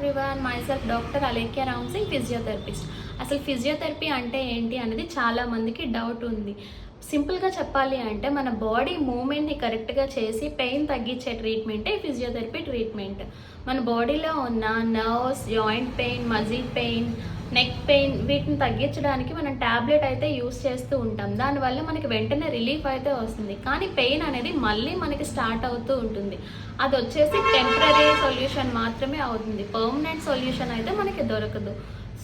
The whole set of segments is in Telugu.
Everyone, myself doctor Alekhya Ram Singh, physiotherapist. అసలు ఫిజియోథెరపీ అంటే ఏంటి అనేది చాలా మందికి డౌట్ ఉంది. సింపుల్గా చెప్పాలి అంటే మన బాడీ మూమెంట్ని కరెక్ట్గా చేసి పెయిన్ తగ్గించే ట్రీట్మెంటే ఫిజియోథెరపీ ట్రీట్మెంట్. మన బాడీలో ఉన్న nerves, joint pain, muscle pain, neck pain వీటిని తగ్గించడానికి మనం ట్యాబ్లెట్ అయితే యూస్ చేస్తూ ఉంటాం. దానివల్ల మనకి వెంటనే రిలీఫ్ అయితే వస్తుంది. కానీ పెయిన్ అనేది మళ్ళీ మనకి స్టార్ట్ అవుతూ ఉంటుంది. అది వచ్చేసి టెంపరీ సొల్యూషన్ మాత్రమే అవుతుంది. పర్మనెంట్ సొల్యూషన్ అయితే మనకి దొరకదు.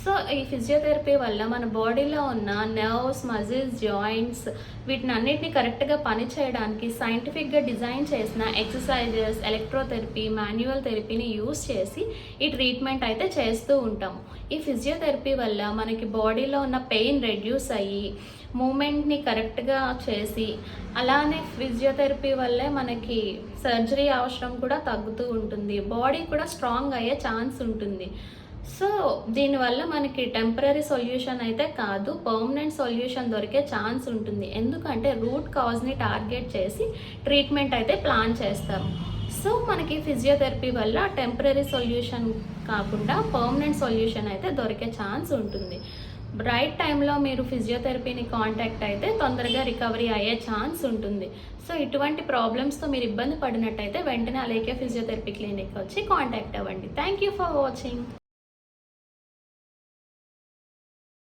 సో ఈ ఫిజియోథెరపీ వల్ల మన బాడీలో ఉన్న నర్వ్స్, మజిల్స్, జాయింట్స్ వీటిని అన్నిటిని కరెక్ట్గా పనిచేయడానికి సైంటిఫిక్గా డిజైన్ చేసిన ఎక్సర్సైజెస్, ఎలక్ట్రోథెరపీ, మాన్యువల్ థెరపీని యూస్ చేసి ఈ ట్రీట్మెంట్ అయితే చేస్తూ ఉంటాం. ఈ ఫిజియోథెరపీ వల్ల మనకి బాడీలో ఉన్న పెయిన్ రెడ్యూస్ అయ్యి మూమెంట్ని కరెక్ట్గా చేసి, అలానే ఫిజియోథెరపీ వల్లే మనకి సర్జరీ అవసరం కూడా తగ్గుతూ ఉంటుంది. బాడీ కూడా స్ట్రాంగ్ అయ్యే ఛాన్స్ ఉంటుంది. సో దీనివల్ల మనకి టెంపరీ సొల్యూషన్ అయితే కాదు, పర్మనెంట్ సొల్యూషన్ దొరికే ఛాన్స్ ఉంటుంది. ఎందుకంటే రూట్ కాజ్ని టార్గెట్ చేసి ట్రీట్మెంట్ అయితే ప్లాన్ చేస్తాము. సో మనకి ఫిజియోథెరపీ వల్ల టెంపరీ సొల్యూషన్ కాకుండా పర్మనెంట్ సొల్యూషన్ అయితే దొరికే ఛాన్స్ ఉంటుంది. రైట్ టైంలో మీరు ఫిజియోథెరపీని కాంటాక్ట్ అయితే తొందరగా రికవరీ అయ్యే ఛాన్స్ ఉంటుంది. సో ఇటువంటి ప్రాబ్లమ్స్తో మీరు ఇబ్బంది పడినట్టయితే వెంటనే అలేఖ్య ఫిజియోథెరపీ క్లినిక్ వచ్చి కాంటాక్ట్ అవ్వండి. Thank you for watching.